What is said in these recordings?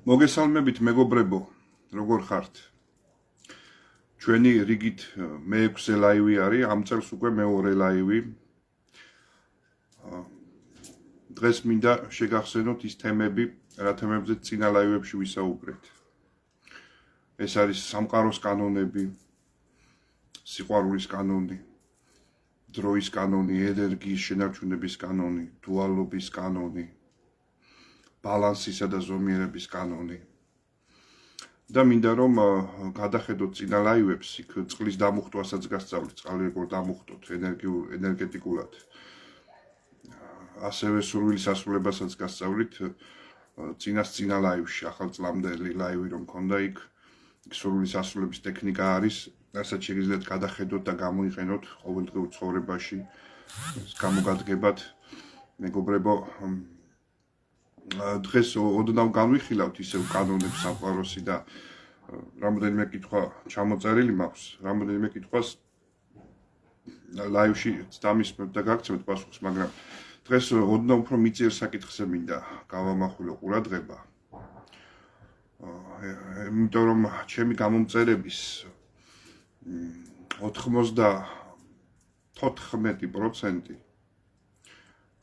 მოგესალმებით მეგობრებო, როგორ ხართ? ჩვენი რიგით მე-6 ლაივი არის, ამ წელს უკვე მეორე ლაივი. დღეს მინდა შეგახსენოთ ის თემები, რა თემებზე წინა ლაივებში ვისაუბრეთ. ეს არის სამყაროს კანონები, სიყვარულის კანონი, დროის კანონი, ენერგიის შენარჩუნების კანონი, დუალობის კანონი, ბალანსისა და ზომიერების კანონი. და მინდა რომ გადახედოთ წინა ლაივებს, იქ წყლის დამუხტვასაც გასწავლით, წყალი როგორ დამუხტოთ ენერგეტიკულად. ასევე სურვილის ასრულებასაც გასწავლით წინა ლაივში, ახალ წლამდელი ლაივი რომ მქონდა იქ სურვილის ასრულების ტექნიკა არის, რასაც შეგიძლიათ გადახედოთ და გამოიყენოთ ყოველდღიურ ცხოვრებაში, გამოგადგებათ მეგობრებო. დღეს ოდნავ განვიხილავთ ისევ კანონებს სამყაროსი და რამოდენიმე კითხვა ჩამოწერილი მაქვს, რამოდენიმე კითხვას ლაივში დამისმევთ და გაგცემთ პასუხს, მაგრამ დღეს ოდნავ უფრო მიწიერ საკითხზე მინდა გავამახვილო ყურადღება. იმიტომ რომ ჩემი გამომწერების 94%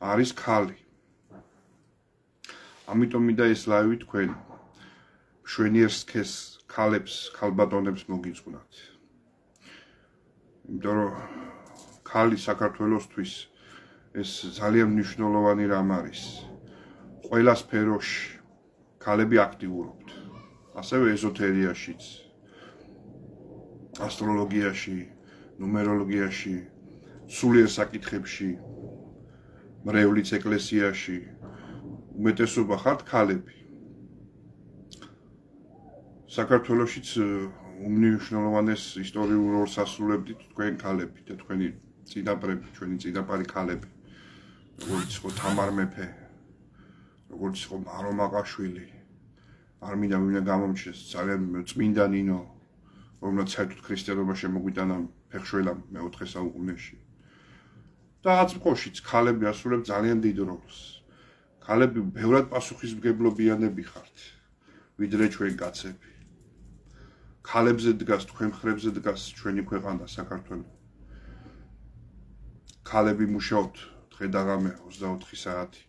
არის ქალი. ამიტომ მინდა ეს ლაივი თქვენ მშვენიერ სქესს ქალებს, ქალბატონებს მოგიძღვნათ. იმიტომ რომ ქალი საქართველოსთვის ეს ძალიან მნიშვნელოვანი რამ არის. ყველა სფეროში ქალები აქტიურობთ. ასევე ეზოთერიაშიც, ასტროლოგიაში, ნუმეროლოგიაში, სულიერ საკითხებში, მრევლის ეკლესიაში უმეტესობა ხართ ქალები. საქართველოშიც უმნიშვნელოვანეს ისტორიულ როლს ასრულებდით თქვენ ქალები და თქვენი წინაპრები, ჩვენი წინაპარი ქალები. როგორც იყო თამარ მეფე, როგორც იყო მარო მაყაშვილი, არ მინდა ვინმე გამომჩნდეს, ძალიან წმინდა ნინო, რომელსაც საერთოდ ქრისტიანობა შემოგვიტანა ფეხშველამ მე-4 საუკუნეში. და აწმყოშიც ქალები ასრულებენ ძალიან დიდ როლს. ქალები ბევრად პასუხისმგებლობიანები ხართ, ვიდრე ჩვენ კაცები. ქალებზე დგას, თქვენ მხრებზე დგას ჩვენი ქვეყანა საქართველო. ქალები მუშაობთ დღე და ღამე 24 საათი,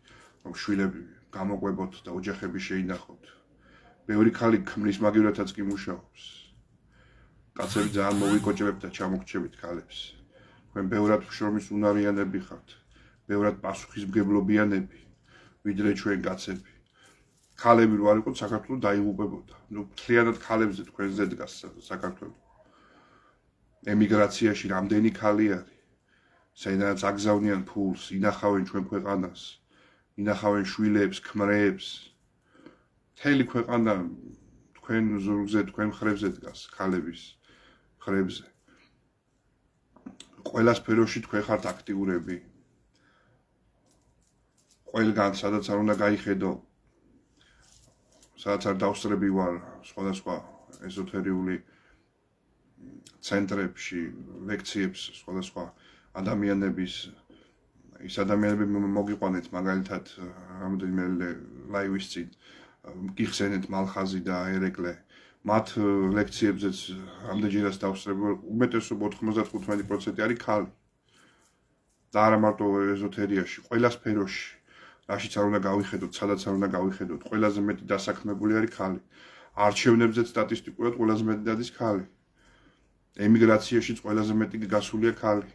რომ შვილები გამოყვებოთ და ოჯახები შეინახოთ. ბევრი ქალი ქმრის მაგივრათაც კი მუშაობს. კაცები ძალიან მოვიკოჭებთ და ჩამოგრჩებით ქალებს. თქვენ ბევრად შრომის უნარიანები ხართ, ბევრად პასუხისმგებლობიანები, ვიდრე ჩვენ კაცები. ქალები რო არ იყოთ, საქართველო დაიღუპებოდა. მთლიანად ქალებზე თქვენზე დგას საქართველო. ემიგრაციაში რამდენი ქალი არის, საიდანაც აგზავნიან ფულს, ინახავენ ჩვენ ქვეყანას, ინახავენ შვილებს, ქმრებს. მთელი ქვეყანა თქვენ ზურგზე, თქვენ მხრებზე დგას ქალების მხრებზე. ყველა სფეროში თქვენ ხართ აქტიურები. ყველგან, სადაც არ უნდა გაიხედო, სადაც არ დავსწრები ვარ სხვადასხვა ეზოთერიული ცენტრებში, ლექციებს, სხვადასხვა ადამიანების, ის ადამიანები მოგიყვანეთ მაგალითად რამოდენიმე ლაივის წინ, გიხსენეთ მალხაზი და ერეკლე. მათ ლექციებზეც რამდენჯერაც დავსწრები ვარ, უმეტესობა 95% არის ქალი. და არა მარტო ეზოთერიაში, ყველა სფეროში. რაშიც არ უნდა გავიხედოთ, სადაც არ უნდა გავიხედოთ, ყველაზე მეტი დასაქმებული არის ქალი. არჩევნებზეც სტატისტიკურად ყველაზე მეტი დადის ქალი. ემიგრაციაშიც ყველაზე მეტი გასულია ქალი.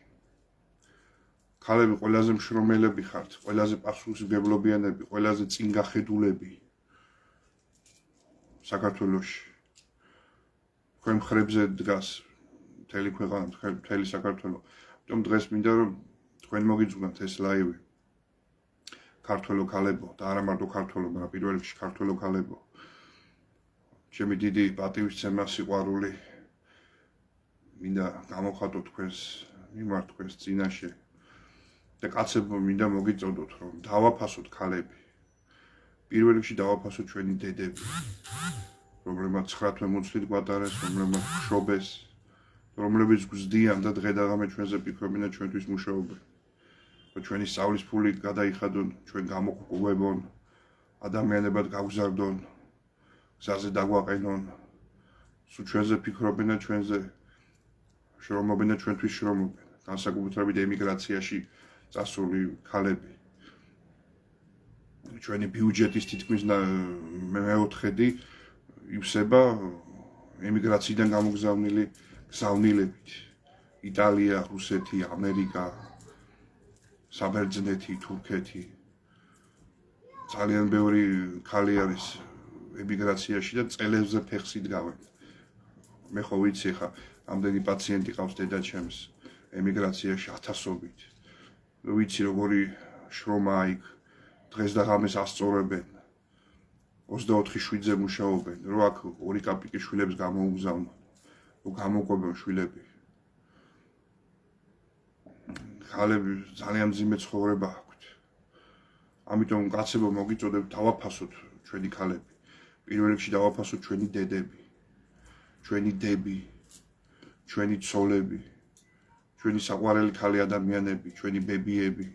ქალები ყველაზე მშრომელები ხართ, ყველაზე პასუხისმგებლობიანები, ყველაზე წინგახედულები საქართველოში. თქვენ მხრებზე დგას მთელი ქვეყანა, მთელი საქართველო. ამიტომ დღეს მინდა რომ თქვენ მოგიძღვნათ ეს ლაივი. ქართველო ქალებო და არა მარტო ქართველო, მაგრამ პირველ რიგში ქართველო ქალებო. ჩემი დიდი პატივისცემა, სიყვარული მინდა გამოვხატოთ თქვენს მიმართ, თქვენს წინაშე. და კაცებო მინდა მოგიწოდოთ, რომ დავაფასოთ ქალები. პირველ რიგში დავაფასოთ ჩვენი დედები, რომლებმაც 9 თვე გვატარეს, რომლებმაც მშობეს, რომლებიც გზდიან და დღე და ღამე ჩვენზე ფიქრობენ და ჩვენთვის მუშაობენ. ჩვენი სწავლის ფული გადაიხადონ, ჩვენ გამოყვებონ, ადამიანებად გავგზავნონ, გზაზე დაგვაყენონ, სულ ჩვენზე ფიქრობენ და ჩვენზე შრომობენ და ჩვენთვის შრომობენ. განსაკუთრებით ემიგრაციაში წასული ქალები. ჩვენი ბიუჯეტის თითქმის მეოთხედი ივსება ემიგრაციიდან გამოგზავნილი გზავნილებით. იტალია, რუსეთი, ამერიკა, საბერძნეთი, თურქეთი. ძალიან ბევრი ქალი არის ემიგრაციაში და წელებზე ფეხს იდგავენ. მე ხო ვიცი ხა ამდენი პაციენტი ყავს დედაჩემს ემიგრაციაში ათასობით. ვიცი როგორი შრომაა იქ. დღეს და ღამეს ასწორებენ. 24 შვიდზე მუშაობენ, რომ აქ 2 კაპიკი შვილებს გამოუგზავნონ, რომ გამოყვებონ შვილები. ხალები ძალიან მძიმე ცხოვრება აქვთ. ამიტომ კაცებო მოგიწოდებთ დავაფასოთ ჩვენი ქალები. პირველ რიგში დავაფასოთ ჩვენი დედები, ჩვენი დები, ჩვენი ცოლები, ჩვენი საყვარელი ქალი ადამიანები, ჩვენი ბებიები.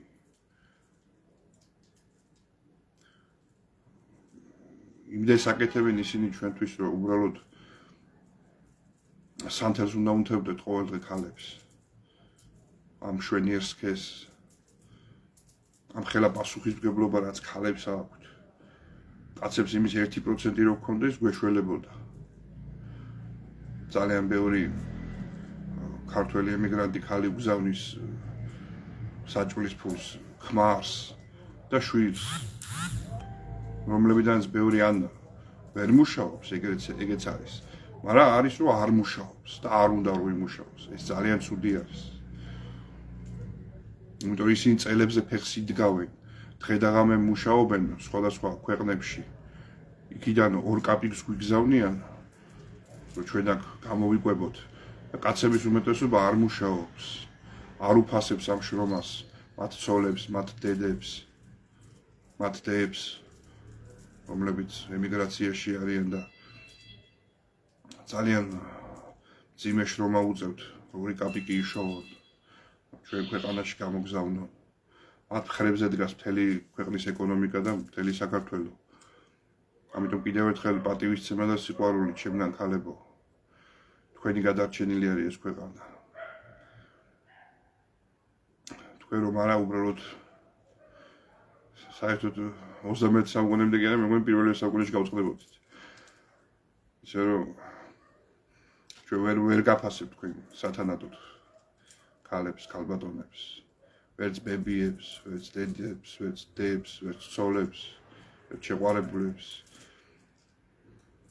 იმდენს აკეთებენ ისინი ჩვენთვის, რომ უბრალოდ სანთელს უნდა უნთებდეთ ყოველდღე ქალებს. ამ შვენიერ სქესს, ამ ხელა პასუხისმგებლობა, რაც ქალებს აქვთ. კაცებს იმის 1% რო გქონდეს, გვეშველებოდა. ძალიან ბევრი ქართველი ემიგრანტი ქალი უგზავნის საჭმლის ფულს, ხმარს და შვილს. რომლებიდანაც ბევრი ან ვერ მუშაობს, ეგეც არის. მაგრამ არის რომ არ მუშაობს და არ უნდა რომ იმუშაოს. ეს ძალიან ცუდი არის. იმიტომ ისინი წელებზე ფეხს იდგავენ. დღე და ღამე მუშაობენ სხვადასხვა ქვეყნებში. იქიდან 2 კაპიკს გვიგზავნიან, რომ ჩვენ აქ გამოვიყვებოთ. და კაცების უმეტესობა არ მუშაობს. არ უფასებს ამ შრომას, მათ ცოლებს, მათ დედებს, მათ დებს. რომლებიც ემიგრაციაში არიან და ძალიან მძიმე შრომა უწევთ, 2 კაპიკი იშოვონ, ჩვენ ქვეყანაში გამოგზავნონ. მათ მხრებზე დგას მთელი ქვეყნის ეკონომიკა და მთელი საქართველო. ამიტომ კიდევ ერთხელ პატივისცემა და სიყვარული ჩემგან ქალებო. თქვენი გადარჩენილი არის ეს ქვეყანა. თქვენ რომ არა უბრალოდ საერთოდ 21 საუკუნემდე კი არა, მე მგონი პირველ საუკუნეში გავწყდებოდით. ისე რომ ჩვენ ვერ გაფასებთ თქვენ სათანადოდ ქალებს, ქალბატონებს, ვერც ბებიებს, ვერც დედებს, ვერც დებს, ვერც ცოლებს, ვერც შეყვარებულებს.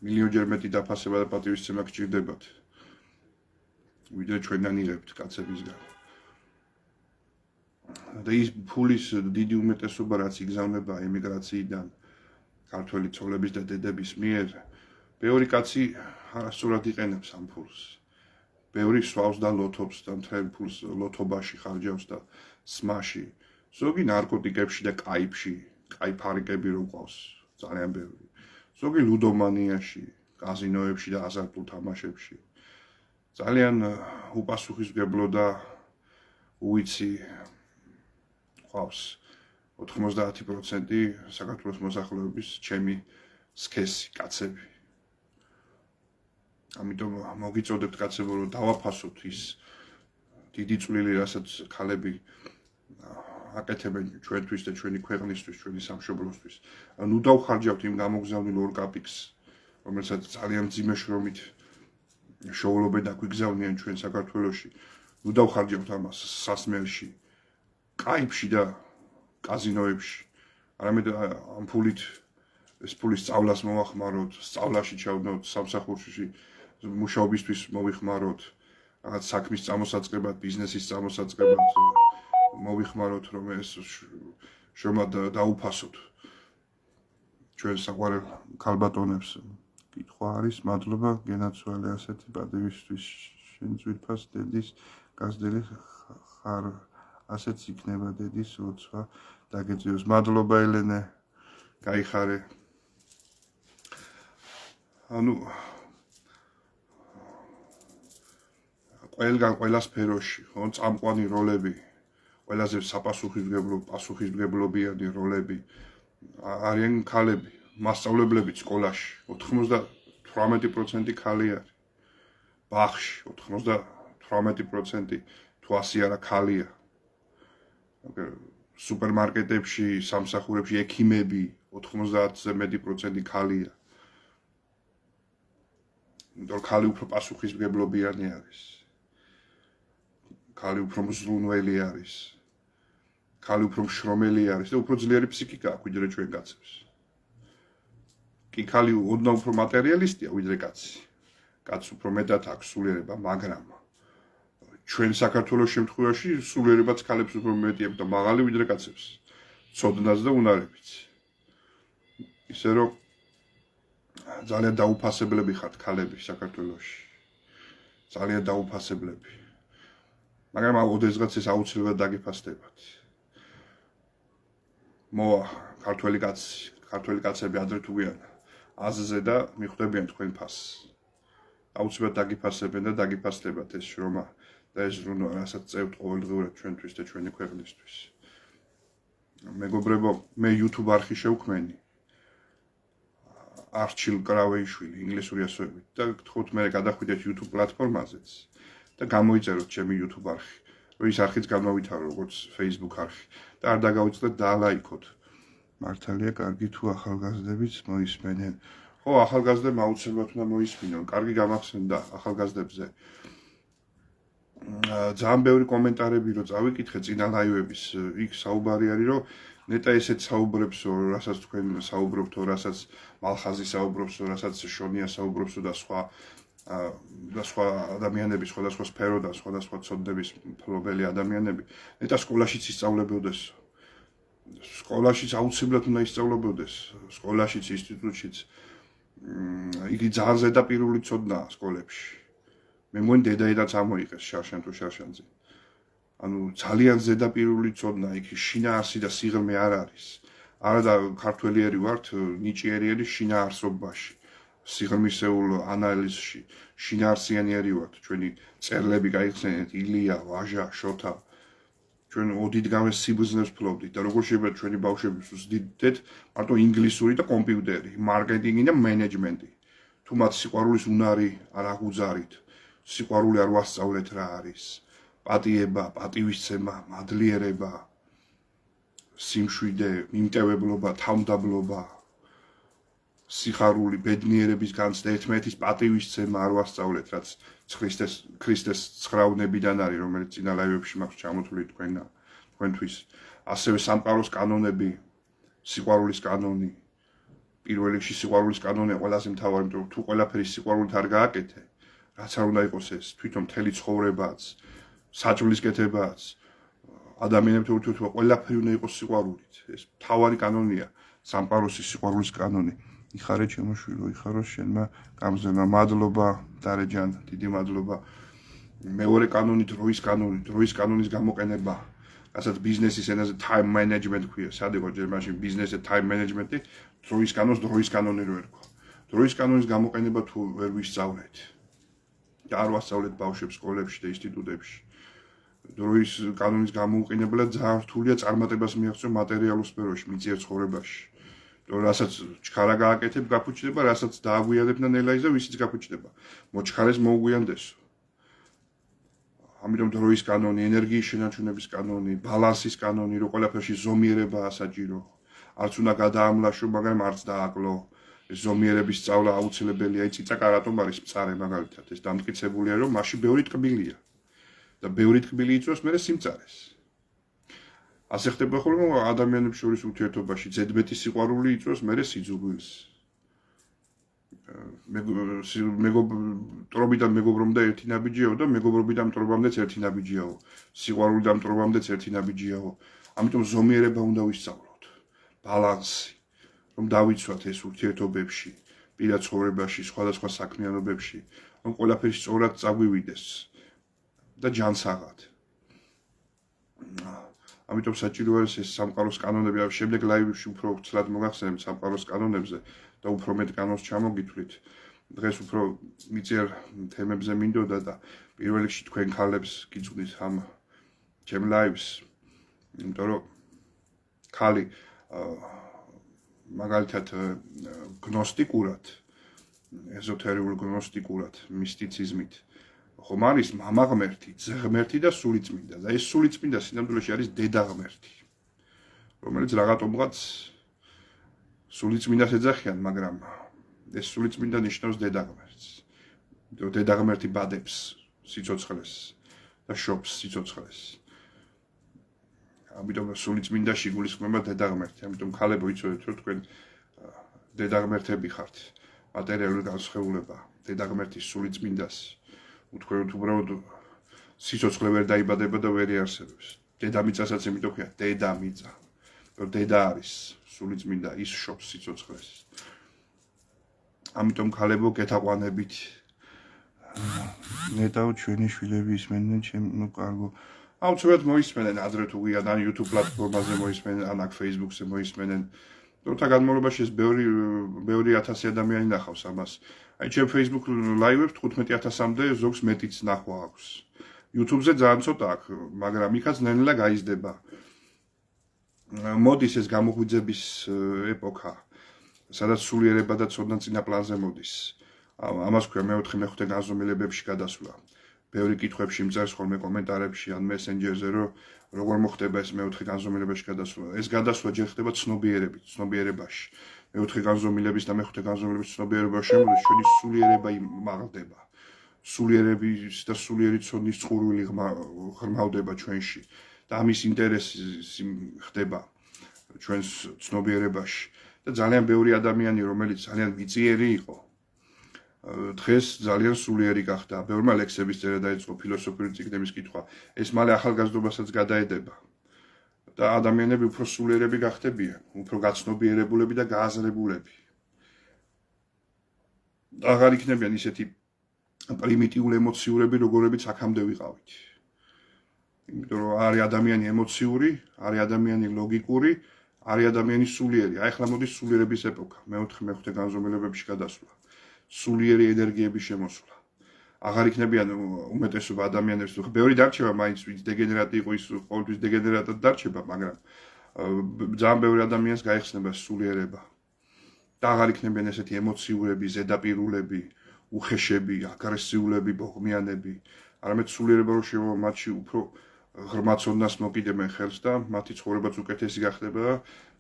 მილიონჯერ მეტი დაფასება და პატივისცემა გჭირდებათ. ვიდრე ჩვენგან იღებთ კაცებისგან. და ის ფულის დიდი უმეტესობა რაც იგზავნება ემიგრაციიდან ქართველი ცოლების და დედების მიერ, ბევრი კაცი არასწორად იყენებს ამ ფულს. ბევრი სვავს და ლოთობს და მთელ ფულს ლოთობაში ხარჯავს და სმაში. ზოგი ნარკოტიკებში და კაიფში, კაიფარიკები რო ყავს, ძალიან ბევრი. ზოგი ლუდომანიაში, კაზინოებში და აზარტულ თამაშებში. ძალიან უპასუხისმგებლო და უიცი ყავს 90% საქართველოს მოსახლეობის ჩემი სქესი კაცები. ამიტომ მოგიწოდებთ კაცებო რომ დავაფასოთ ის დიდი წვლილი, რასაც ქალები აკეთებენ ჩვენთვის და ჩვენი ქვეყნისთვის, ჩვენი სამშობლოსთვის. ნუ დავხარჯავთ იმ გამოგზავნილ 2 კაპიკს, რომელსაც ძალიან მძიმე შრომით შოულობენ და გვიგზავნიან ჩვენ საქართველოში. ნუ დავხარჯავთ ამას სასმელში, კაიფში და კაზინოებში. არამედ ამ ფულით ეს ფული სწავლას მოვახმაროთ, სწავლაში ჩავნოთ, სამსახურში მუშაობისთვის მოვიხმაროთ, რაღაც საქმის წამოსაწყებად, ბიზნესის წამოსაწყებად მოვიხმაროთ, რომ ეს შრომა დაუფასოთ. ჩვენ საყვარელ ქალბატონებს კითხვა არის, მადლობა გენაცვალე ასეთი პატივისთვის, შენ ძვირფას დედის გაზრდილი ხარ, ასეც იქნება დედის ლოცვა დაგეწევს. მადლობა ელენე, გაიხარე. ანუ ყველგან ყველა სფეროში, ხო, წამყვანი როლები, ყველაზე პასუხისმგებლობიანი როლები არიან ქალები. მასწავლებლებიც სკოლაში 98% ქალი არის. ბაღში 98% თუ ასე არა ქალია. სუპერმარკეტებში, სამსახურებში ექიმები 90%-ზე მეტი პროცენტი ქალია. იმიტომ ქალი უფრო პასუხისმგებლობიანი არის. ქალი უფრო მზრუნველი არის. ქალი უფრო მშრომელი არის და უფრო ძლიერი ფსიქიკა აქვს ვიდრე ჩვენ კაცებს. კი ქალი ოდნავ უფრო მატერიალისტია ვიდრე კაცი. კაცს უფრო მეტად აქვს სულიერება, მაგრამ ჩვენ საქართველოს შემთხვევაში სულიერებაც ქალებს უფრო მეტი აქვს და მაღალი ვიდრე კაცებს. ცოდნაც და უნარებით. ისე რომ ძალიან დაუფასებლები ხართ ქალები საქართველოში. ძალიან დაუფასებლები. მაგრამ ოდესღაც ეს აუცილებლად დაგიფასდებათ. მოა ქართველი კაცები ადრე თუ გვიანა აზზე და მიხვდებიან თქვენ ფასს. აუცილებლად დაგიფასებენ და დაგიფასდებათ ეს შრომა და ეს ზრუნვა, რასაც წევთ ყოველდღიურად ჩვენთვის და ჩვენი ქვეყნისთვის. მეგობრებო, მე YouTube არხი შევქმენი. არჩილ კრავეიშვილი ინგლისური ასოებით და გთხოვთ მე გადახვიდეთ YouTube პლატფორმაზეც და გამოიწეროთ ჩემი YouTube არხი. რომ ის არხიც გამოვითარო როგორც Facebook არხი და არ დაგავიწყდეთ დაალაიქოთ. მართალია, კარგი თუ ახალგაზრდებიც მოისმენენ. ხო, ახალგაზრდებმა აუცილებლად უნდა მოისმინონ. კარგი გამახსენდა ახალგაზრდებზე. ძალიან ბევრი კომენტარები რო წავიკითხე წინა ლაივების, იქ საუბარი არის, რომ ნეტა ესეთ საუბრებსო, რასაც თქვენ საუბრობთო, რასაც მალხაზი საუბრობსო, რასაც შონია საუბრობსო და სხვა ადამიანები, სხვადასხვა სფერო და სხვადასხვა ცოდნების მფლობელი ადამიანები, ნეტა სკოლაშიც ისწავლებოდეს. სკოლაშიც აუცილებლად უნდა ისწავლებოდეს, სკოლაშიც, ინსტიტუტშიც. იგი ძალიან ზედაპირული ცოდნაა სკოლებში. მე მგონი დედაედაც ამოიღეს შარშან თუ შარშანზე. ანუ ძალიან ზედაპირული ცოდნა, იქ შინაარსი და სიღრმე არ არის. არა და ქართველიერი ვართ, ნიჭიერიერი შინაარსობაში. სიღრმისეულ ანალიზში შინაარსიანიერი ვართ. ჩვენი წერლები გაიხსენეთ, ილია, ვაჟა, შოთა. ჩვენ ოდითგანვე სიბრძნეს ფლობდით და როგორ შეიძლება ჩვენი ბავშვები ვსდიდეთ მარტო ინგლისური და კომპიუტერი, მარკეტინგი და მენეჯმენტი. თუ მათ სიყვარულის უნარი არ აღუძარით, სიყვარული არ ვასწავლეთ რა არის. პატიება, პატივისცემა, მადლიერება, სიმშვიდე, მიმტევებლობა, თავმდაბლობა, სიხარული, ბედნიერების განცდა, ერთმანეთის პატივისცემა არ ვასწავლეთ, რაც ქრისტეს ცხრავნებიდან არის, რომელიც წინა ლაივებში მაქვს ჩამოთვლილი თქვენთვის. ასევე სამყაროს კანონები, სიყვარულის კანონი. პირველ რიგში სიყვარულის კანონია ყველაზე მთავარი, იმიტომ რომ თუ ყველაფერი სიყვარულით არ გააკეთე, რაც არ უნდა იყოს ეს, თვითონ მთელი ცხოვრებაც, საჭმლის კეთებაც, ადამიანებთან ურთიერთობა ყველაფერი უნდა იყოს სიყვარულით. ეს მთავარი კანონია, სამყაროს სიყვარულის კანონი. იხარე ჩემო შვილო, იხარო შენმა გამზელმა. მადლობა დარეჯან, დიდი მადლობა. მეორე კანონი დროის კანონი, დროის კანონის გამოყენება, რასაც ბიზნესის ენაზე time management ქვია. სად იყო ჯერმანში ბიზნესზე time management-ი, დროის კანონს დროის კანონი რო ერქვა. დროის კანონის გამოყენება თუ ვერ ვისწავლეთ და არ ვასწავლეთ ბავშვებს სკოლებში და ინსტიტუტებში. დროის კანონის გამოუყენებლად ძალიან რთულია წარმატებას მიაღწიო მატერიალურ სფეროში, მიწიერ ცხოვრებაში. რასაც ჩქარა გააკეთებ, გაფუჭდება, რასაც დააგვიანებ და ნელაიზა, ვისიც გაფუჭდება. მოჩქარეს მოუგვიანდესო. ამიტომ დროის კანონი, ენერგიის შენარჩუნების კანონი, ბალანსის კანონი, რო ყველაფერში ზომიერებაა საჭირო. არც უნდა გადაამლაშო, მაგრამ არც დააკლო. ეს ზომიერების სწავლა აუცილებელია. აი ციცაკა რატომ არის მწარე მაგალითად, ეს დამტკიცებულია, რომ მასში ბევრი ტკბილია. და ბევრი ტკბილი იწვევს მერე სიმწარეს. ასე ხდება ხოლმე ადამიანებს შორის ურთიერთობაში, ზედმეტი სიყვარული იწვევს მერე სიძულვილს. მეგობრობიდან მეგობრობამდე ერთი ნაბიჯიაო და მეგობრობიდან მტრობამდეც ერთი ნაბიჯიაო. სიყვარულიდან მტრობამდეც ერთი ნაბიჯიაო. ამიტომ ზომიერება უნდა ვისწავლოთ. ბალანსი, რომ დავიცვათ ეს ურთიერთობებში, პირად ცხოვრებაში, სხვადასხვა საქმიანობებში, რომ ყველაფერი სწორად წაგვივიდეს და ჯანსაღად. ამიტომ საჭირო არის ეს სამყაროს კანონები, ამ შემდეგ ლაივებში უფრო ცლად მოგახსენებთ სამყაროს კანონებზე და უფრო მეტ კანონს ჩამოგითვლით. დღეს უფრო მიწიერ თემებზე მინდოდა და პირველ რიგში თქვენ ქალებს გიძღვნით ამ ჩემ ლაივს, იმიტომ რომ ქალი მაგალითად გნოსტიკურად, ეზოთერიულ გნოსტიკურად, მისტიციზმით ხომ არის მამა ღმერთი, ძე ღმერთი და სულიწმინდა. და ეს სულიწმინდა სინამდვილეში არის დედა ღმერთი, რომელიც რაღაცომღაც სულიწმინდას ეძახიან, მაგრამ ეს სულიწმინდა ნიშნავს დედა ღმერთს. დედა ღმერთი ბადებს სიცოცხლეს და შობს სიცოცხლეს. ამიტომ სულიწმინდაში გულისხმობა დედა ღმერთი. ამიტომ ქალებო იცოდეთ, რომ თქვენ დედა ღმერთები ხართ. მატერიალური განსხვავება დედა ღმერთის სულიწმინდას უთქვენ უბრალოდ სიცოცხლე ვერ დაიბადება და ვერ იარსებებს. დედამიწასაც იმიტომ ქვია დედამიწა. რომ დედა არის სულიწმინდა, ის შობს სიცოცხლეს. ამიტომ ქალებო გეთაყვანებით. ნეტაო ჩვენი შვილები ისმენენ ჩემ კარგო. აუცილებლად მოისმენენ ადრე თუ გვიან ან YouTube პლატფორმაზე მოისმენენ, ან აქ Facebook-ზე მოისმენენ. დროთა განმავლობაში ეს ბევრი ათასი ადამიანი ნახავს ამას. აი ჩემ Facebook live-ებს 15,000-მდე ზოგს მეტიც ნახვა აქვს. YouTube-ზე ძალიან ცოტა აქვს, მაგრამ იქაც ნელ-ნელა გაიზრდება. მოდის ეს გამოღვიძების ეპოქა, სადაც სულიერება და ცოდნა წინა პლანზე მოდის. ამას ქვია მეოთხე-მეხუთე განზომილებებში გადასვლა. ბევრი კითხვებში მწერს ხოლმე კომენტარებში ან მესენჯერზე, რომ როგორ მოხდება ეს მეოთხე განზომილებაში გადასვლა. ეს გადასვლა ჯერ ხდება ცნობიერებით, ცნობიერებაში. მეოთხე განზომილების და მეხუთე განზომილების ცნობიერებაში შემოდის ჩვენი სულიერება იმაღლდება. სულიერების და სულიერი ცოდნის წყურვილი ღრმავდება ჩვენში და ამის ინტერესი ხდება ჩვენს ცნობიერებაში. და ძალიან ბევრი ადამიანი, რომელიც ძალიან მიწიერი იყო, დღეს ძალიან სულიერი გახდა. ბევრმა ლექსების წერა დაიწყო, ფილოსოფიური წიგნების კითხვა. ეს მალე ახალგაზრდობასაც გადაედება. და ადამიანები უფრო სულიერები გახდებიან, უფრო გაცნობიერებულები და გააზრებულები. აღარ იქნებიან ისეთი პრიმიტიული ემოციურები, როგორებიც აქამდე ვიყავით. იმიტომ რომ არის ადამიანი ემოციური, არის ადამიანი ლოგიკური, არის ადამიანი სულიერი. აი ახლა მოდის სულიერების ეპოქა, მეოთხე-მეხუთე განზომილებებში გადასვლა. სულიერი ენერგიების შემოსვლა. აღარ იქნებიან უმეტესობა ადამიანებს, ბევრი დარჩება მაინც, ვინც დეგენერატი იყო, ის ყოველთვის დეგენერატად დარჩება, მაგრამ ძალიან ბევრი ადამიანს გაიხსნება სულიერება. და აღარ იქნებიან ესეთი ემოციურები, ზედაპირულები, უხეშები, აგრესიულები, ბოღმიანები, არამედ სულიერება რო შევა მათში უფრო ღრმა ცოდნას მოკიდებენ ხელს და მათი ცხოვრებაც უკეთესი გახდება და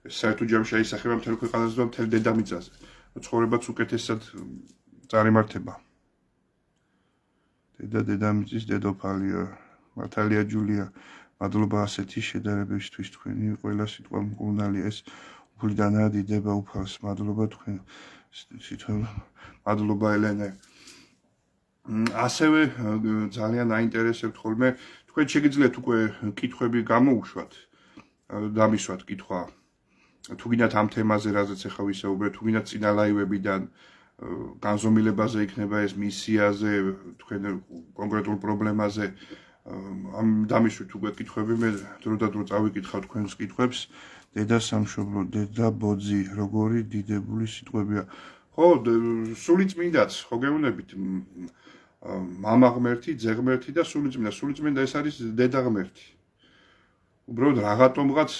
საერთოდ ჯამში აისახება მთელ ქვეყანაზე და მთელ დედამიწაზე. ცხოვრებაც უკეთესად წარიმართება. დედამიწის დედოფალია, მართალია ჯულია, მადლობა ასეთი შედარებისთვის თქვენი ყველა სიტყვა მკურნალია, ეს უფლიდანაა დიდება უფალს. მადლობა თქვენ მადლობა ელენე. ასევე ძალიან აინტერესებთ ხოლმე, თქვენ შეგიძლიათ უკვე კითხვები გამოუშვათ, დამისვათ კითხვა. თუ გინდათ ამ თემაზე, რაზეც ახლა ვისაუბრეთ, თუ გინდათ წინა ლაივებიდან განზომილებაზე იქნება ეს მისიაზე, თქვენ კონკრეტულ პრობლემაზე, ამ დამისვით უკვე კითხვები, მე დრო და დრო წავიკითხავ თქვენს კითხვებს. დედა სამშობლო, დედა ბოძი, როგორი დიდებული სიტყვებია. ხო, სულიწმინდაც, ხო გეუბნებით, მამა ღმერთი, ძე ღმერთი და სულიწმინდა. სულიწმინდა ეს არის დედა ღმერთი. უბრალოდ რაღაცომღაც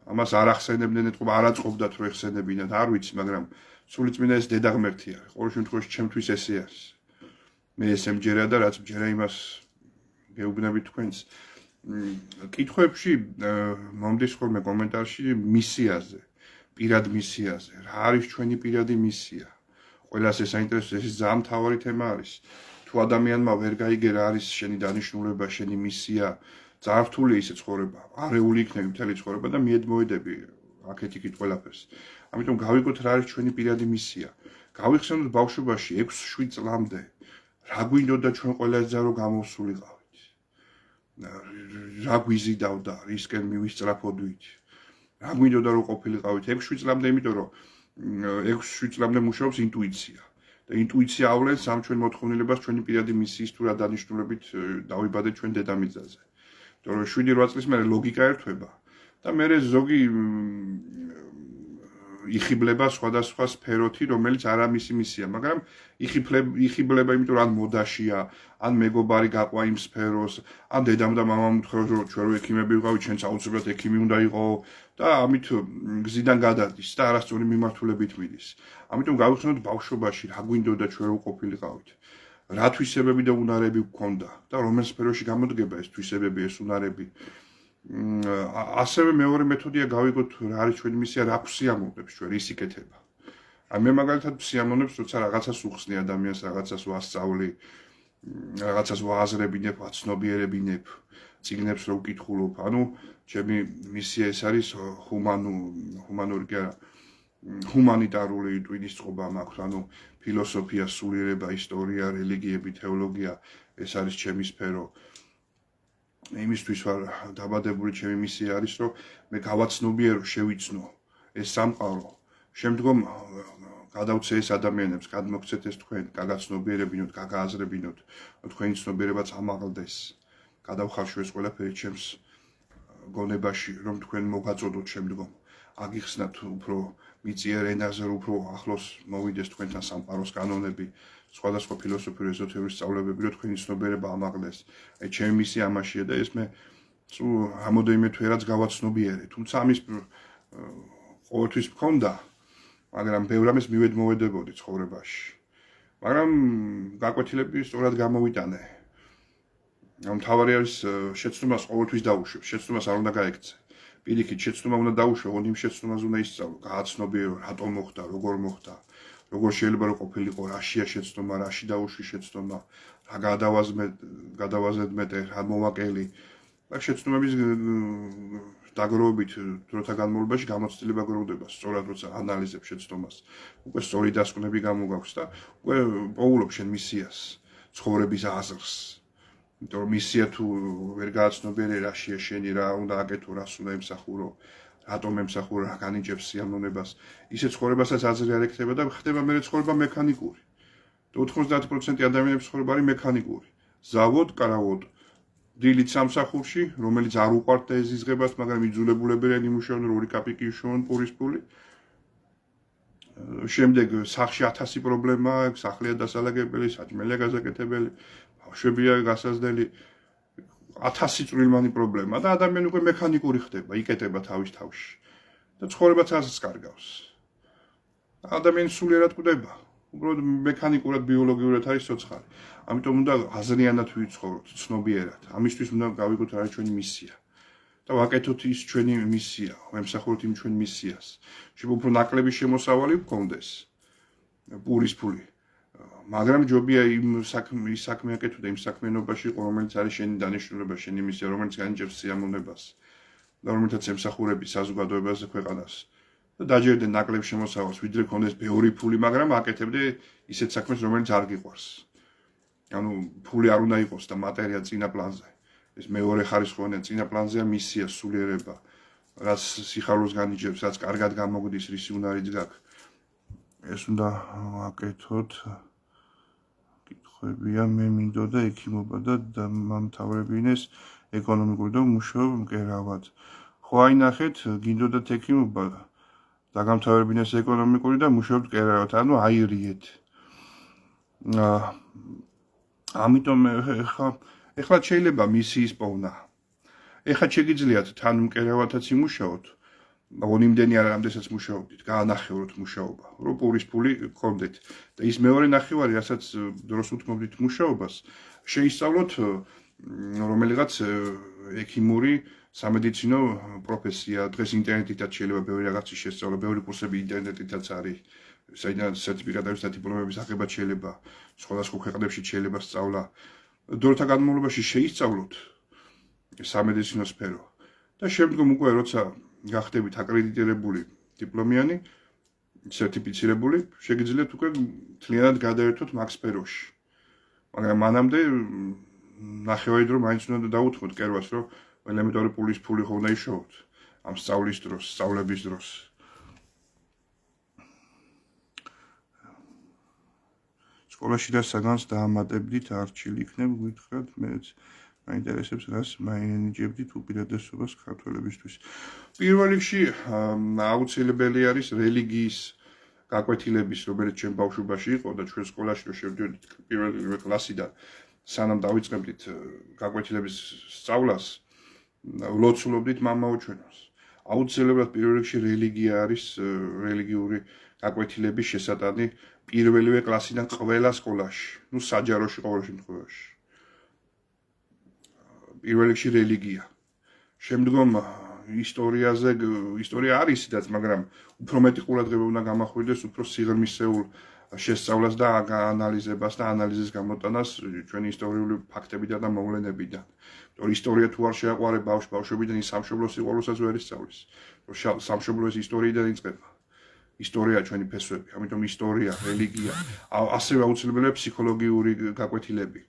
ამას არ ახსენებდნენ, ეთქობა არ აწყობდათ რომ ეხსენებინათ, არ ვიცი, მაგრამ სულიწმინდა ეს დედა ღმერთი არის. ყოველ შემთხვევაში ჩემთვის ესე არის. მე ესე მჯერა და რაც მჯერა იმას გეუბნებით თქვენს. კითხვებში მომდის ხოლმე კომენტარში მისიაზე, პირად მისიაზე. რა არის ჩვენი პირადი მისია? ყველას ეს საინტერესოა, ეს ძალიან მთავარი თემა არის. თუ ადამიანმა ვერ გაიგე რა არის შენი დანიშნულება, შენი მისია, ძალიან რთულია ისე ცხოვრება. არეული იქნები მთელი ცხოვრება და მიედმოედები აქეთ-იქით ყველაფერს. ამიტომ გავიგოთ რა არის ჩვენი პირადი მისია. გავიხსენოთ ბავშვობაში 6-7 წლამდე რა გვინდოდა ჩვენ ყველა ეძა რომ გამოვსულიყავით. რა გვიზიდავდა, რისკენ მივისწრაფოდვით. რა გვინდოდა რომ ყოფილიყავით 6-7 წლამდე, იმიტომ რომ 6-7 წლამდე მუშაობს ინტუიცია. და ინტუიცია ავლენს ამ ჩვენ მოთხოვნილებას ჩვენი პირადი მისიის თუ რა დანიშნულებით დავიბადეთ ჩვენ დედამიწაზე. იმიტომ რომ 7-8 წლის მერე ლოგიკა ერთვება და მერე ზოგი იხიბლება სხვადასხვა სფეროთი, რომელიც არა მისი მისია, მაგრამ იხიბლება, იმიტომ რომ ან მოდაშია, ან მეგობარი გაყვა იმ სფეროს, ან დედამ და მამამ უთხრა რომ ჩვენ ექიმები ვიყავით, ჩვენც აუცილებლად ექიმი უნდა იყო და ამით გზიდან გადადის და არასწორი მიმართულებით მიდის. ამიტომ გავიხსენოთ ბავშვობაში რა გვინდოდა ჩვენ რო ყოფილიყავით. რა თვისებები და უნარები გვქონდა და რომელ სფეროში გამოდგება ეს თვისებები, ეს უნარები. ასევე მეორე მეთოდია გავიგოთ რა არის ჩვენი მისია, რა გვსიამოვნებს ჩვენ ის იკეთება. აი მე მაგალითად ვსიამოვნებს, როცა რაღაცას უხსნი ადამიანს, რაღაცას ვასწავლი, რაღაცას ვააზრებინებ, ვაცნობიერებინებ, წიგნებს რო ვკითხულობ. ანუ ჩემი მისია ეს არის ჰუმანური კი არა, ჰუმანიტარული ტვინის წყობა მაქვს, ანუ ფილოსოფია, სულიერება, ისტორია, რელიგიები, თეოლოგია, ეს არის ჩემი სფერო. იმისთვის ვარ დაბადებული, ჩემი მისია არის, რომ მე გავაცნობიერო, შევიცნო ეს სამყარო. შემდგომ გადავცე ეს ადამიანებს, გადმოგცეთ ეს თქვენ, გაგაცნობიერებინოთ, გაგააზრებინოთ, თქვენი ცნობიერებაც ამაღლდეს. გადავხარშო ეს ყველაფერი ჩემს გონებაში, რომ თქვენ მოგაწოდოთ შემდგომ. აგიხსნათ უფრო მიწიერ ენაზე, უფრო ახლოს მოვიდეს თქვენთან სამყაროს კანონები, სხვადასხვა ფილოსოფიური ეზოთერული სწავლებები, რომ თქვენი ცნობიერება ამაღლდეს. აი ჩემი მისია ამაშია და ეს მე რამოდენიმე თვერაც გავაცნობიერე. თუმცა ამის ყოველთვის მქონდა, მაგრამ ბევრ ამას მივედმოვედებოდი ცხოვრებაში. მაგრამ გაკვეთილები სწორად გამოვიტანე. მთავარი არის შეცდომას ყოველთვის დაუშვებ, შეცდომას არ უნდა გაექცე. პირიქით, შეცდომა უნდა დაუშვო, იმ შეცდომაზე უნდა ისწავლო, გააცნობიერო, რატომ მოხდა, როგორ მოხდა, როგორ შეიძლება რომ ყოფილიყო, რაშია შეცდომა, რაში დაუშვი შეცდომა, რა გადავაზედმეტე, რა მოვაკელი. და შეცდომების დაგროვებით დროთა განმავლობაში გამოცდილება გროვდება, სწორად როცა ანალიზებ შეცდომას. უკვე სწორი დასკვნები გამოგაქვს და უკვე პოულობ შენ მისიას, ცხოვრების აზრს. იმიტომ რომ მისია თუ ვერ გააცნობიერე რაშია შენი, რა უნდა აკეთო, რას უნდა ემსახურო, რატომ ემსახურო, რა განიჭებს სიამოვნებას, ისე ცხოვრებასაც აზრი არ ექნება და ხდება მე ცხოვრება მექანიკური. 90% ადამიანების ცხოვრება არის მექანიკური. ზავოდ, კარავოდ, დილით სამსახურში, რომელიც არ უყვართ და ეზიზღებათ, მაგრამ იძულებულებიან იმუშაონ, რომ 2 კაპიკი იშოვონ პურის პული. შემდეგ სახლში 1000 პრობლემა, სახლია დასალაგებელი, საჭმელია გაზაკეთებელი, ბავშვებია გასაზრდელი, 1000 წვრილმანი პრობლემა და ადამიანი უკვე მექანიკური ხდება, იკეტება თავის თავში და ცხოვრებაც აზრს კარგავს. ადამიანი სულიერად კვდება, უბრალოდ მექანიკურად, ბიოლოგიურად არის ცოცხალი. ამიტომ უნდა აზრიანად ვიცხოვროთ, ცნობიერად. ამისთვის უნდა გავიგოთ რა არის ჩვენი მისია. და ვაკეთოთ ის ჩვენი მისია, ვემსახუროთ იმ ჩვენ მისიას. შეიძლება უფრო ნაკლები შემოსავალი გქონდეს, პურის ფული. მაგრამ ჯობია იმ საქმე აკეთო და იმ საქმიანობაში იყო, რომელიც არის შენი დანიშნულება, შენი მისია, რომელიც განიჭებს სიამოვნებას და რომელთაც ემსახურები საზოგადოებაზე ქვეყანას. და დაჯერდე ნაკლებ შემოსავალს, ვიდრე გქონდეს ბევრი ფული, მაგრამ აკეთებდე ისეთ საქმეს, რომელიც არ გიყვარს. ანუ ფული არ უნდა იყოს და მატერია წინა პლანზე. ეს მეორე ხარისხოვანი წინა პლანზეა მისია, სულიერება, რაც სიხარულს განიჭებს, რაც კარგად გამოგდის, რისი უნარიც გაქვს. ეს უნდა ვაკეთოთ. კითხვებია, მე მინდოდა ექიმობა და დამამთავრებინეს ეკონომიკური და მუშაობ მკერავად. ხო აინახეთ, გინდოდათ ექიმობა, დაგამთავრებინეს ეკონომიკური და მუშაობ მკერავად, ანუ აირიეთ. ამიტომ ეხლა შეიძლება მისიის პოვნა. ეხლა შეგიძლიათ თან მკერავადაც იმუშაოთ, მაგრამ იმდენი არ რამდენსაც მუშაობდით, გაანახევროთ მუშაობა, რომ პურის ფული გქონდეთ. და ის მეორე ნახევარი, რასაც დროს უთმობდით მუშაობას, შეისწავლოთ რომელიღაც ექიმური სამედიცინო პროფესია. დღეს ინტერნეტითაც შეიძლება ბევრი რაღაცის შესწავლა, ბევრი კურსები ინტერნეტითაც არის, საიდანაც სერტიფიკატების და დიპლომების აღება შეიძლება, სხვადასხვა ქვეყნებში შეიძლება სწავლა. დროთა განმავლობაში შეისწავლოთ სამედიცინო სფერო და შემდგომ უკვე როცა გახდებით აკრედიტირებული დიპლომიანი, სერტიფიცირებული, შეგიძლიათ უკვე მთლიანად გადაერთოთ მაგ სფეროში. მაგრამ მანამდე ნახევარი დრო მაინც უნდა დაუთმოთ კერვას, რომ ელემენტარი პულის ფული ხო უნდა იშოვოთ ამ სწავლის დროს, სწავლების დროს. სკოლაში და საგანს დაამატებდით, არჩილი იქნებ, გითხრათ, მეც მაინტერესებს რას მაინენიჭებდით უპირატესობას ქართველებისთვის. პირველ რიგში აუცილებელი არის რელიგიის გაკვეთილების, რომელიც ჩვენ ბავშვობაში იყო და ჩვენ სკოლაში რო შევდიოდით პირველი კლასიდან, სანამ დავიწყებდით გაკვეთილების სწავლას, ლოცულობდით მამაო ჩვენს. აუცილებლად პირველ რიგში რელიგია არის რელიგიური გაკვეთილების შესატანი პირველივე კლასიდან ყველა სკოლაში, საჯაროში ყოველ შემთხვევაში. პირველ რიგში რელიგია. შემდგომ ისტორია არის ისედაც, მაგრამ უფრო მეტი ყურადღება უნდა გამახვილდეს უფრო სიღრმისეულ შესწავლას და ანალიზებას და ანალიზის გამოტანას ჩვენი ისტორიული ფაქტებიდან და მოვლენებიდან. იმიტომ ისტორია თუ არ შეაყვარე ბავშვობიდან ის სამშობლოს სიყვარულსაც ვერ ისწავლის. სამშობლო ეს ისტორიიდან იწყება. ისტორია ჩვენი ფესვები, ამიტომ ისტორია, რელიგია, ასევე აუცილებელია ფსიქოლოგიური გაკვეთილები.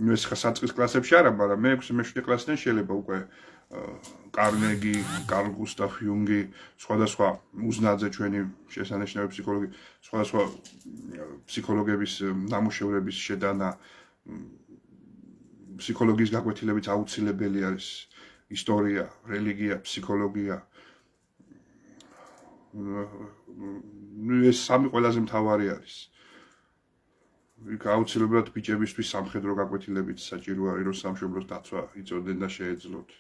ეს საწყის კლასებში არა, მაგრამ მე-6-7 კლასიდან შეიძლება უკვე კარნეგი, კარლ გუსტავ იუნგი, სხვადასხვა უზნაძე ჩვენი შესანიშნავი ფსიქოლოგი, სხვადასხვა ფსიქოლოგების ნამუშევრების შედანა ფსიქოლოგიის გაკვეთილებიც აუცილებელი არის. ისტორია, რელიგია, ფსიქოლოგია. ეს სამი ყველაზე მთავარი არის. იქ აუცილებლად ბიჭებისთვის სამხედრო გაკვეთილებიც საჭირო არის, რომ სამშობლოს დაცვა იწოდნენ და შეეძლოთ.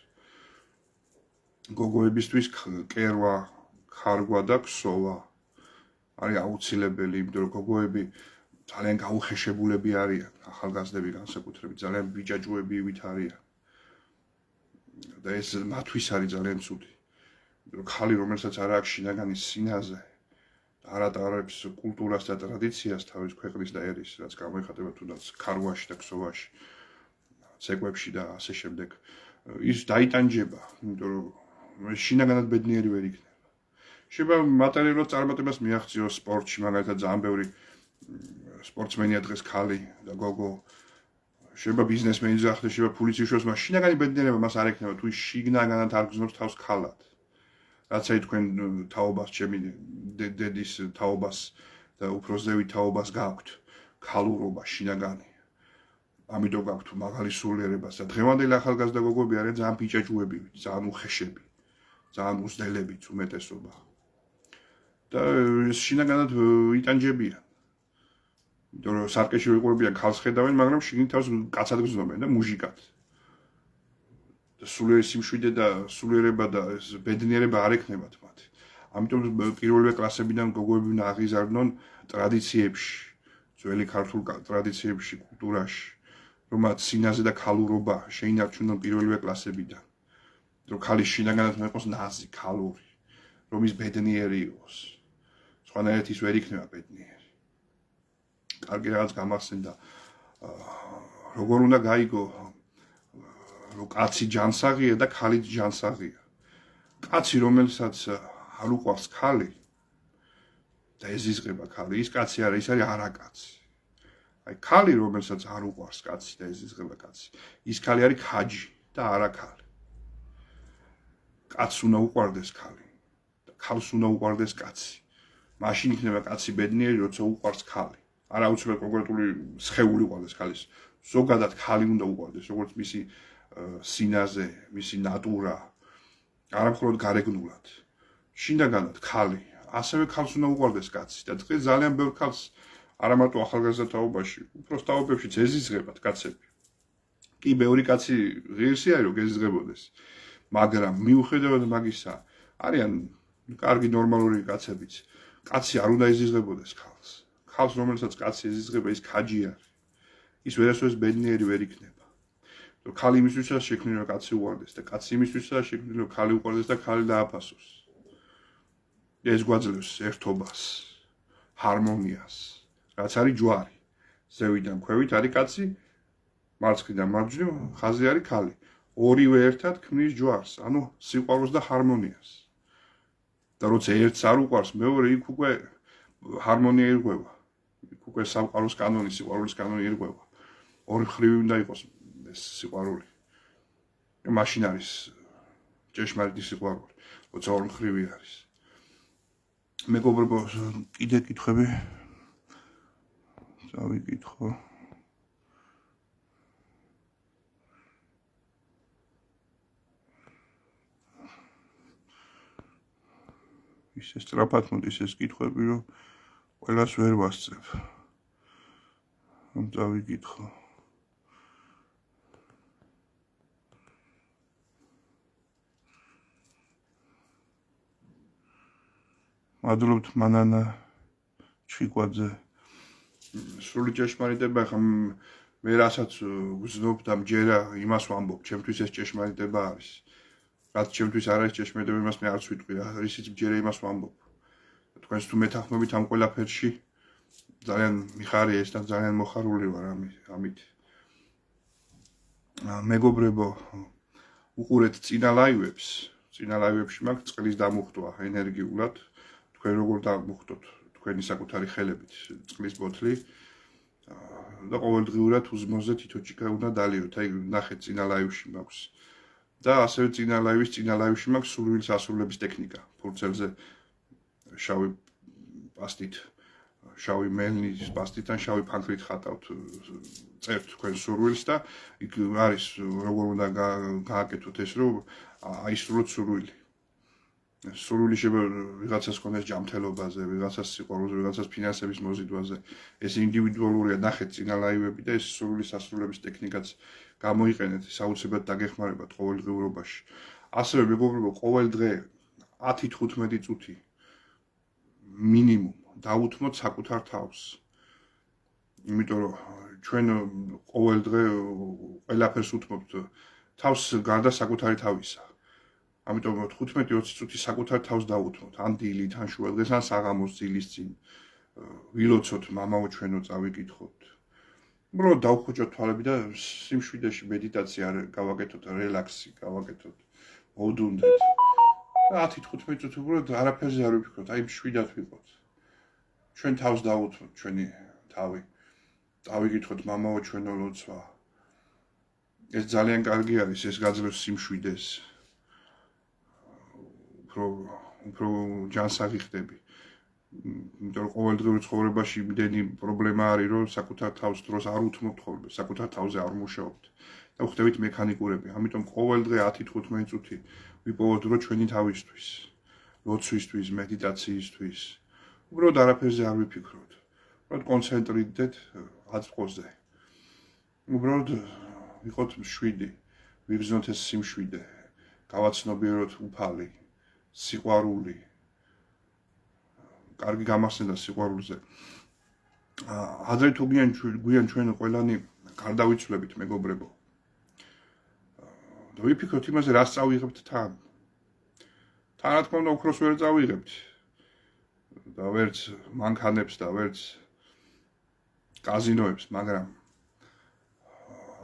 გოგოებისთვის კერვა, ხარგვა და ქსოვა არის აუცილებელი, იმიტომ რომ გოგოები ძალიან გაუხეშებულები არიან, ახალგაზრდები განსაკუთრებით ძალიან ბიჭაჭუებივით არიან. და ეს მათთვის არის ძალიან ცუდი. რომ ხალი რომელსაც არ აქვს შინაგანი სინაზე არ ატარებს კულტურას და ტრადიციას თავის ქვეყნის და ერის, რაც გამოიხატება თუნდაც ხარგვაში და ქსოვაში, ცეკვებში და ასე შემდეგ, ის დაიტანჯება, იმიტომ რომ შინაგანად ბედნიერი ვერ იქნება. შეიძლება მატერიალურად წარმატებას მიაღწიოს სპორტში, მაგალითად ძალიან ბევრი სპორტსმენია დღეს ხალი და გოგო, შეიძლება ბიზნესმენი ძახდეს, შეიძლება ფულიც იშვიოს, მაგრამ შინაგანი ბედნიერება მას არ ექნება, თუ შინაგანად არ გრძნობს თავს ხალად. რაც აი თქვენ თაობას, ჩემი დედის თაობას და უფროსდევი თაობას გაქვთ, ხალურობა, შინაგანი. ამიტომ გაქვთ მაღალი სულიერებას და დღევანდელი ახალგაზრდა გოგოები არიან ძალიან ბიჭაჭუებივით, ძალიან უხეშები, ძალიან უზნელებით უმეტესობა. და შინაგანად იტანჯებიან. იმიტომ რომ სარკეში ვიყურებიან ხალხს ხედავენ, მაგრამ შიგნით თავს კაცად გრძნობენ და მუჟიკად. სულიერი სიმშვიდე და სულიერება და ეს ბედნიერება არ ექნებათ მათ. ამიტომ პირველივე კლასებიდან გოგოები უნდა აღიზარდონ ტრადიციებში, ძველი ქართულ ტრადიციებში, კულტურაში, რომ მათ სინაზე და ხალურობა შეინარჩუნონ პირველივე კლასებიდან. რომ ხალი შინაგანად იყოს ნაზი, ხალური, რომ ის ბედნიერი იყოს. სხვანაირად ის ვერ იქნება ბედნიერი. კარგი რაღაც გამახსენდა, როგორ უნდა გაიგო რომ კაცი ჯანსაღია და ხალი ჯანსაღია. კაცი რომელსაც არ უყვარს ხალი და ეზიზღება ხალი, ის კაცი არა, ის არის არაკაცი. აი ხალი რომელსაც არ უყვარს კაცი და ეზიზღება კაცი, ის ხალი არის ხაჯი და არა ხალი. კაცს უნდა უყვარდეს ხალი და ხალს უნდა უყვარდეს კაცი. მაშინ იქნება კაცი ბედნიერი, როცა უყვარს ხალი. არა უცბად კონკრეტული სხეული უყვარდეს ხალის. ზოგადად ხალი უნდა უყვარდეს, როგორც მისი სინაზე, მისი ნატურა, არა მხოლოდ გარეგნულად. შინაგანად ხალი, ასევე ხალს უნდა უყვარდეს კაცი და დღეს ძალიან ბევრ ხალს არა მარტო ახალგაზრდა თაობაში, უბრალოდ თაობებშიც ეზიზღებათ კაცები. კი, ბევრი კაცი ღირსი არის რომ ეზიზღებოდეს, მაგრამ მიუხედავად მაგისა, არიან კარგი ნორმალური კაცებიც. კაცი არ უნდა ეზიზღებოდეს ხალს. ხალს რომელსაც კაცი ეზიზღება, ის ხაჯი არის. ის ვერასოდეს ბედნიერი ვერ იქნება. რომ ხალი იმისთვისაც შექმნილი რომ კაცი უყვარდეს და კაცი იმისთვისაც შექმნილი რომ ხალი უყვარდეს და ხალი დააფასოს. ეს გვაძლევს ერთობას, ჰარმონიას, რაც არის ჯვარი. ზევიდან ქვევით არის კაცი, მარცხნიდან მარჯვნივ ხაზი არის ხალი. ორივე ერთად ქმნის ჯვარს, ანუ სიყვარულს და ჰარმონიას. და როცა ერთს არ უყვარს, მეორე იქ უკვე ჰარმონია ირღვევა. იქ უკვე სამყაროს კანონი, სიყვარულის კანონი ირღვევა. ორი მხრივი უნდა იყოს ეს სიყვარული. მაშინ არის ჭეშმარიტი სიყვარული, როცა ორი მხრივი არის. მეგობრებო, კიდე კითხვები წავიკითხო. ისე სწრაფად მოდის ეს კითხვები, რომ ყველას ვერ ვასწრებ. დავიკითხო. მადლობთ მანანა ჩიკვაძე. სრული ჭეშმარიტება, ხა მე რასაც ვგზნობ და მჯერა იმას ვამბობ, ჩემთვის ეს ჭეშმარიტება არის. რაც ჩემთვის არ არის ჭეშმარიტება, იმას მე არც ვიტყვი, რისიც მჯერა იმას ვამბობ. თქვენს თუ მეთანხმებით ამ ყველაფერში ძალიან მიხარია ეს და ძალიან მოხარული ვარ ამით. მეგობრებო, უყურეთ წინა ლაივებს. წინა ლაივებში მაქვს წყლის დამუხტვა ენერგიულად. თქვენ როგორ დამუხტოთ თქვენი საკუთარი ხელებით წყლის ბოთლი და ყოველდღიურად უზმოზე თითო ჭიქა უნდა დალიოთ. აი ნახეთ წინა ლაივში მაქვს. და ასევე წინა ლაივში მაქვს სურვილის ასრულების ტექნიკა. ფურცელზე შავი პასტით, შავი მელნის პასტით ან შავი ფანქრით ხატავთ. წერთ თქვენ სურვილს და იქ არის როგორ უნდა გააკეთოთ ეს, რომ აისრულოთ სურვილი. სურვილი შეიძლება ვიღაცას ქონდეს ჯანმრთელობაზე, ვიღაცას სიყვარულზე, ვიღაცას ფინანსების მოზიდვაზე. ეს ინდივიდუალურია, ნახეთ წინა ლაივები და ეს სურვილის ასრულების ტექნიკაც გამოიყენეთ, საუცებად დაგეხმარებათ ყოველდღიურობაში. ასევე მეგობრებო, ყოველ დღე 10-15 წუთი მინიმუმ დაუთმოთ საკუთარ თავს. იმიტომ რომ ჩვენ ყოველ დღე ყველაფერს უთმობთ თავს გარდა საკუთარი თავისა. ამიტომ 15-20 წუთი საკუთარ თავს დაუთმოთ, ან დილით, ან შუადღეს, ან საღამოს ძილის წინ. ვილოცოთ მამაო ჩვენო, წავიკითხოთ. უბრალოდ დავხუჭოთ თვალები და სიმშვიდეში მედიტაცია გავაკეთოთ, რელაქსი გავაკეთოთ, მოვდუნდეთ. 10-15 წუთი უბრალოდ არაფერზე არ ვიფიქროთ, აი მშვიდად ვიყოთ. ჩვენ თავს დაუთმოთ, ჩვენი თავი. დავიკითხოთ მამაო ჩვენო ლოცვა. ეს ძალიან კარგი არის, ეს გაძლევს სიმშვიდეს. უფრო ჯანსაღი ხდები. იმიტომ რომ ყოველდღიურ ცხოვრებაში იმდენი პრობლემა არის, რომ საკუთარ თავს დროს არ უთმობთ ხოლმე, საკუთარ თავზე არ მუშაობთ და ხდებით მექანიკურები. ამიტომ ყოველ დღე 10-15 წუთი ვიპოვოთ დრო ჩვენი თავისთვის, ლოცვისთვის, მედიტაციისთვის. უბრალოდ არაფერზე არ ვიფიქროთ. უბრალოდ კონცენტრირდეთ აწყოზე. უბრალოდ ვიყოთ მშვიდი, ვიგრძნოთ ეს სიმშვიდე, გავაცნობიეროთ უფალი, სიყვარული. კარგი გამახსენდა სიყვარულზე. ადრე თუ გვიან ჩვენ ყველანი გარდავიცვლებით მეგობრებო. და ვიფიქროთ იმაზე, რას წავიღებთ თან. თან რა თქმა უნდა ოქროს ვერ წავიღებთ. და ვერც მანქანებს და ვერც კაზინოებს, მაგრამ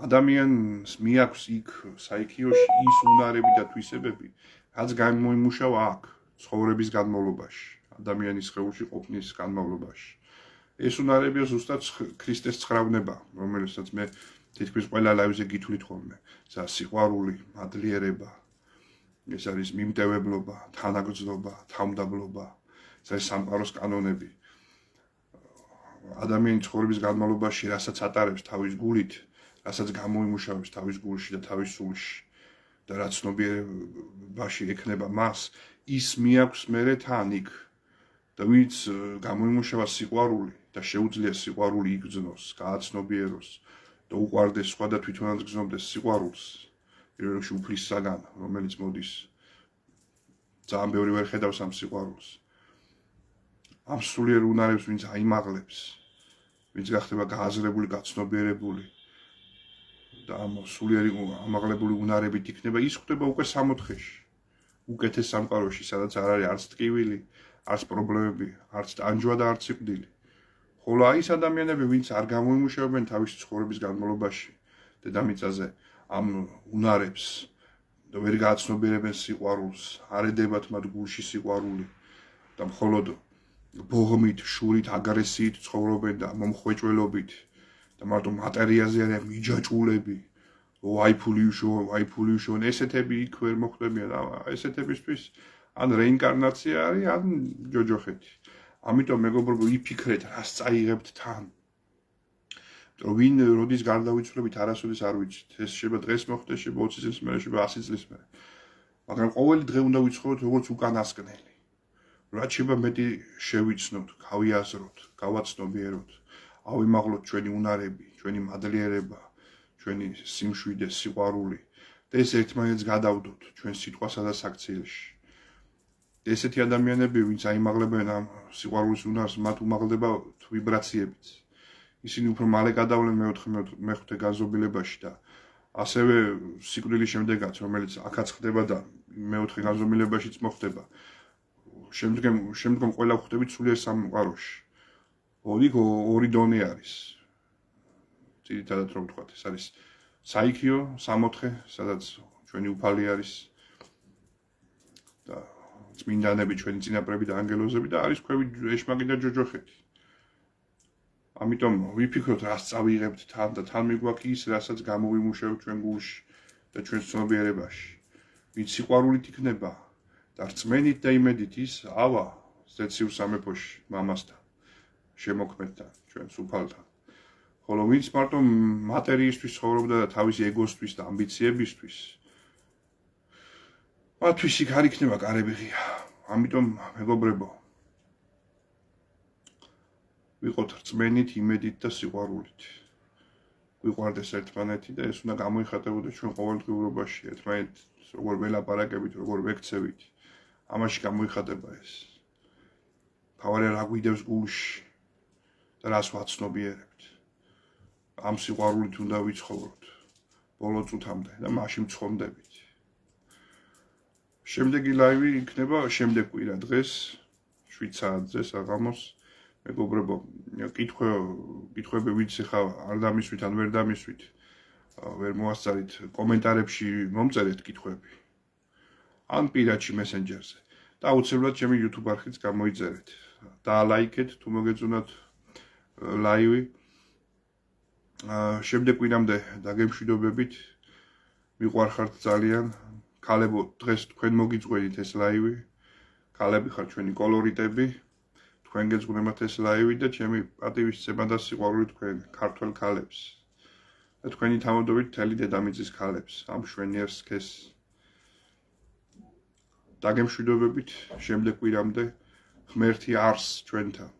ადამიანს მიაქვს იქ საიქიოში ის უნარები და თვისებები, რაც გამოიმუშავა აქ ცხოვრების განმავლობაში. ადამიანის სხეულში ყოფნის განმავლობაში. ეს უნარებია ზუსტად ქრისტეს ცხრავნება, რომელსაც მე თითქმის ყველა ლაივზე გითვლით ხოლმე. ეს სიყვარული, მადლიერება, ეს არის მიმტევებლობა, თანაგრძნობა, თავმდაბლობა, ეს არის სამყაროს კანონები. ადამიანის ცხოვრების განმავლობაში რასაც ატარებს თავის გულით, რასაც გამოიმუშავებს თავის გულში და თავის სულში და რაც ცნობიერებაში ექნება მას, ის მიაქვს მერე თან იქ. და ვინც გამოიმუშავა სიყვარული და შეუძლია სიყვარული იგრძნოს, გააცნობიეროს და უყვარდეს სხვა და თვითონაც გრძნობდეს სიყვარულს, პირველ რიგში უფლისაგან, რომელიც მოდის. ძალიან ბევრი ვერ ხედავს ამ სიყვარულს. ამ სულიერ უნარებს ვინც აიმაღლებს, ვინც გახდება გააზრებული, გაცნობიერებული და ამ სულიერი ამაღლებული უნარებით იქნება, ის ხდება უკვე სამოთხეში, უკეთეს სამყაროში, სადაც არ არის არც ტკივილი, არც პრობლემები, არც ტანჯვა და არც სიკვდილი. ხოლო აი ეს ადამიანები, ვინც არ გამოიმუშავებენ თავისი ცხოვრების განმავლობაში დედამიწაზე ამ უნარებს და ვერ გააცნობიერებენ სიყვარულს, არ ედებათ მათ გულში სიყვარული და მხოლოდ ბოღმით, შურით, აგრესიით ცხოვრობენ და მომხვეჭველობით და მარტო მატერიაზე არიან მიჯაჭვულები. ვაიფულიუშონ, ესეთები იქ ვერ მოხვდებიან, ესეთებისთვის ან რეინკარნაცია არის, ან ჯოჯოხეთი. ამიტომ მეგობრებო, იფიქრეთ, რას წაიღებთ თან. ვინ როდის გარდავიცვლებით, არასოდეს არ ვიცით. ეს შეიძლება დღეს მოხდეს, შეიძლება 20 წლის მერე, შეიძლება 100 წლის მერე. მაგრამ ყოველი დღე უნდა ვიცხოვროთ როგორც უკანასკნელი. რაც შეიძლება მეტი შევიცნოთ, გავიაზროთ, გავაცნობიეროთ, ავიმაღლოთ ჩვენი უნარები, ჩვენი მადლიერება, ჩვენი სიმშვიდე, სიყვარული და ეს ერთმანეთს გადავდოთ ჩვენ სიტყვასა და საქციელში. ესეთი ადამიანები, ვინც აიმაღლებენ ამ სიყვარულის უნარს, მათ უმაღლდება ვიბრაციებიც. ისინი უფრო მალე გადავლენ მეხუთე განზომილებაში და ასევე სიკვდილის შემდეგაც, რომელიც აქაც ხდება და მეოთხე განზომილებაშიც მოხდება. შემდგომ ყველა ხვდებით სულიერ სამყაროში. იქ ორი დონე არის. ძირითადად რომ ვთქვათ, ეს არის საიქიო, სამოთხე, სადაც ჩვენი უფალი არის და წმინდანები, ჩვენი წინაპრები და ანგელოზები და არის ქვევით ეშმაკი და ჯოჯოხეთი. ამიტომ ვიფიქროთ, რას წავიღებთ თან და თან მიგვაქვს ის, რასაც გამოვიმუშავებთ ჩვენ გულში და ჩვენ ცნობიერებაში. ვინც სიყვარულით იქნება და რწმენით და იმედით ის ავა ზეცივ სამეფოში მამასთან, შემოქმედთან, ჩვენს უფალთან. ხოლო ვინც მარტო მატერიისთვის ცხოვრობდა და თავისი ეგოსთვის და ამბიციებისთვის, მათთვის იქ არ იქნება კარები ღია. ამიტომ მეგობრებო, ვიყოთ რწმენით, იმედით და სიყვარულით. ვიყვარდეს ერთმანეთი და ეს უნდა გამოიხატებოდეს ჩვენ ყოველდღიურობაში, ერთმანეთს როგორ ველაპარაკებით, როგორ ვექცევით. ამაში გამოიხატება ეს. თავარი რა გვიდევს გულში და რას ვაცნობიერებთ. ამ სიყვარულით უნდა ვიცხოვროთ ბოლო წუთამდე და მაშინ ვცხოვრდებით. შემდეგი ლაივი იქნება შემდეგ კვირა დღეს 7 საათზე საღამოს. მეგობრებო, კითხვები ვინც ხა არ დამისვით ან ვერ დამისვით, ვერ მოასწარით, კომენტარებში მომწერეთ კითხვები. ან პირადში მესენჯერზე. და აუცილებლად ჩემი YouTube არხით გამოიწერეთ. დაალაიქეთ თუ მოგეწონათ ლაივი. შემდეგ კვირამდე დაგემშვიდობებით. მიყვარხართ ძალიან. ქალებო, დღეს თქვენ მოგიწყვეტით ეს ლაივი. ქალები ხართ ჩვენი კოლორიტები. თქვენ გეძღვნებათ ეს ლაივი და ჩემი პატივისცემა და სიყვარული თქვენ ქართველ ქალებს. და თქვენი თამადობით მთელი დედამიწის ქალებს, ამ მშვენიერ სქესს. დაგემშვიდობებით შემდეგ კვირამდე. ღმერთი არს ჩვენთან.